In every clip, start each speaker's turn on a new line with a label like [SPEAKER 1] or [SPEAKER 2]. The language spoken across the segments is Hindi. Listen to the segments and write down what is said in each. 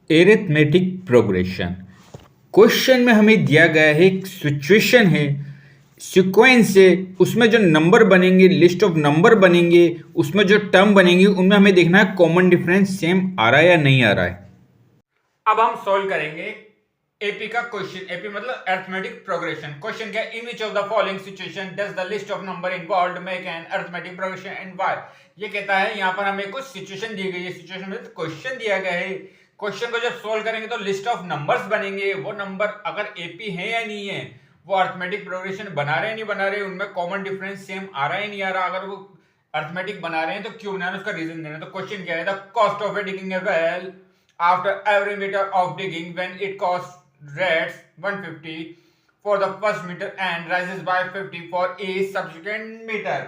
[SPEAKER 1] Arithmetic progression. क्वेश्चन में हमें दिया गया है, एक सिचुएशन है, सीक्वेंस है, उसमें जो नंबर बनेंगे, लिस्ट ऑफ नंबर बनेंगे, उसमें जो टर्म बनेंगे, उनमें हमें देखना है कॉमन डिफरेंस सेम आ रहा है या नहीं आ रहा है। अब हम सॉल्व करेंगे एपी का क्वेश्चन। एपी मतलब अरिथमेटिक प्रोग्रेशन। क्वेश्चन क्या है, in which of the following situation does the list of number involved make an arithmetic progression and why. ये कहता है यहाँ पर हमें कुछ सिचुएशन दी गई है, सिचुएशन में क्वेश्चन दिया गया है। क्वेश्चन को जब सोल्व करेंगे तो लिस्ट ऑफ नंबर्स बनेंगे, वो नंबर अगर एपी है या नहीं है, वो अरिथमेटिक प्रोग्रेशन बना रहे हैं नहीं बना रहे, उनमें कॉमन डिफरेंस सेम आ रहा है नहीं आ रहा, अगर वो अरिथमेटिक बना रहे हैं तो क्यों बना रहे हैं, उसका रीजन देना है। तो क्वेश्चन क्या है, the cost of digging A well after every meter of digging when it costs rates 150 for the first meter and rises by 50 for each subsequent meter।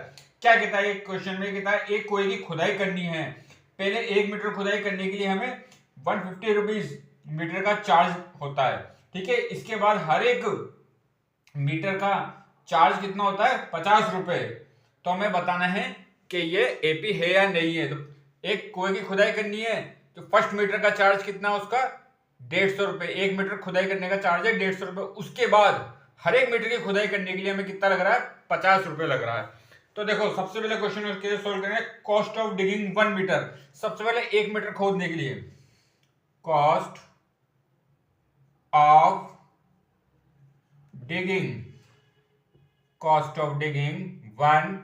[SPEAKER 1] क्या कहता है क्वेश्चन में, कहता है एक कुएं की खुदाई करनी है, पहले 1 मीटर खुदाई करने के लिए हमें 150 रुपीज मीटर का चार्ज होता है, ठीक है। इसके बाद हर एक मीटर का चार्ज कितना होता है, 50 रुपए। तो हमें बताना है कि ये एपी है या नहीं है। तो एक कुएं की खुदाई करनी है तो फर्स्ट मीटर का चार्ज कितना, उसका 150 रुपए। 1 मीटर खुदाई करने का चार्ज है 150 रुपए। उसके बाद हर एक मीटर की खुदाई करने के लिए हमें कितना लग रहा है, 50 रुपए लग रहा है। तो देखो सबसे पहले क्वेश्चन उसके सोल्व करेंगे, कॉस्ट ऑफ डिगिंग 1 मीटर। सबसे पहले 1 मीटर खोदने के लिए cost of digging, cost of digging 1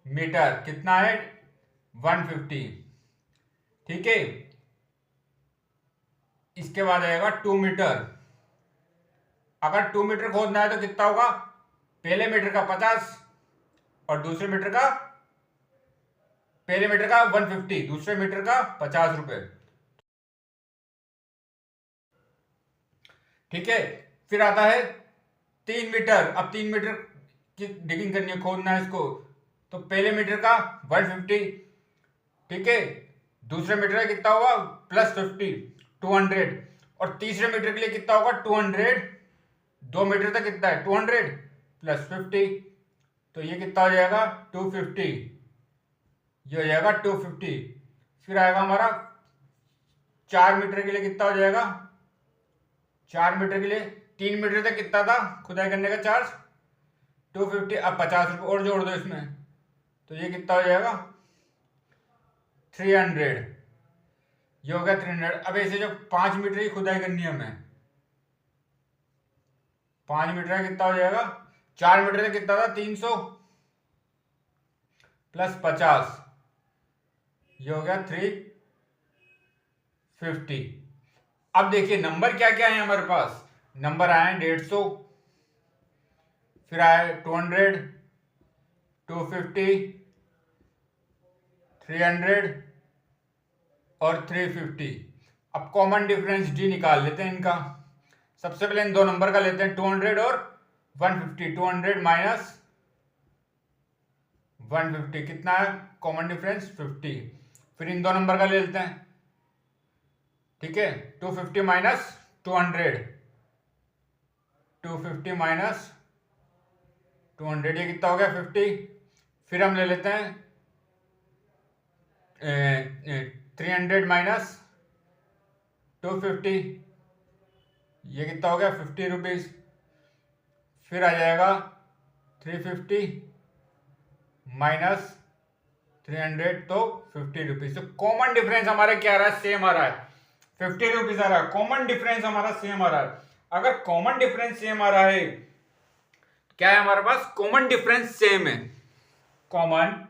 [SPEAKER 1] meter कितना है, 150, ठीक है। इसके बाद आएगा 2 मीटर। अगर 2 मीटर खोदना है तो कितना होगा, पहले मीटर का 50 और दूसरे मीटर का, पहले मीटर का 150, दूसरे मीटर का 50 रुपए, ठीक है। फिर आता है 3 मीटर। अब 3 मीटर की डिगिंग करनी है, खोदना है इसको, तो पहले मीटर का 150, ठीक है। दूसरे मीटर का कितना होगा, +50, 200। और तीसरे मीटर के लिए कितना होगा, 200। 2 मीटर तक कितना है, 200 + 50, तो ये कितना हो जाएगा, 250। ये हो जाएगा 250। फिर आएगा हमारा 4 मीटर के लिए कितना हो जाएगा, 4 मीटर के लिए 3 मीटर तक कितना था खुदाई करने का चार्ज, 250। अब 50 रुपये और जोड़ दो इसमें, तो ये कितना हो जाएगा, 300। ये हो गया 300। अब ऐसे जो 5 मीटर की खुदाई करनी है हमें, 5 मीटर का कितना हो जाएगा, 4 मीटर का कितना था, 300 + 50, ये हो गया 350। अब देखिए नंबर क्या क्या है हमारे पास, नंबर आए 150, फिर आए 200, 250, 300 और 350। अब कॉमन डिफरेंस डी निकाल लेते हैं इनका। सबसे पहले इन दो नंबर का लेते हैं, 200 और 150। 200 माइनस 150 कितना है, कॉमन डिफरेंस 50। फिर इन दो नंबर का ले लेते हैं, ठीक है। 250 माइनस 200, 250 माइनस 200, ये कितना हो गया, 50। फिर हम ले लेते हैं 300 माइनस 250, ये कितना हो गया, 50 रुपीज। फिर आ जाएगा 350 माइनस 300, तो 50 रुपीज। तो कॉमन डिफरेंस हमारा क्या आ रहा है, सेम आ रहा है, 50 रुपीज आ रहा है। कॉमन डिफरेंस हमारा सेम आ रहा है। अगर कॉमन डिफरेंस सेम आ रहा है, क्या है हमारे पास, कॉमन डिफरेंस सेम है, common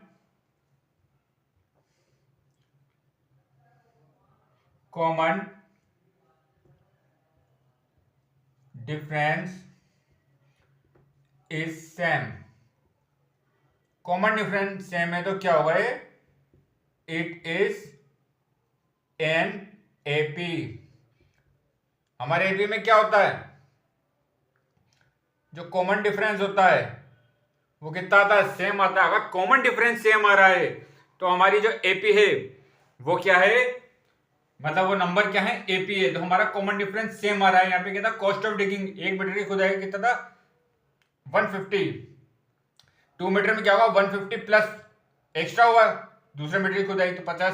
[SPEAKER 1] difference is same. Common difference same है तो क्या होगा ये, इट इज एन एपी। हमारे एपी में क्या होता है, जो कॉमन डिफरेंस होता है वो कितना आता है, सेम आता है। अगर कॉमन डिफरेंस सेम आ रहा है तो हमारी जो एपी है वो क्या है, मतलब वो नंबर क्या है, एपी है। तो हमारा कॉमन डिफरेंस सेम आ रहा है। यहाँ पे क्या था, कॉस्ट ऑफ डिगिंग 1 मीटर की खुदाई कितना था, 150। 2 मीटर में क्या होगा, 150 प्लस एक्स्ट्रा हुआ दूसरे मीटर की खुदाई, तो 50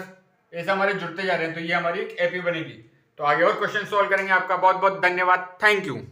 [SPEAKER 1] ऐसे हमारे जुड़ते जा रहे हैं, तो ये हमारी एक एपी बनेगी। तो आगे और क्वेश्चन सॉल्व करेंगे। आपका बहुत बहुत धन्यवाद। Thank you.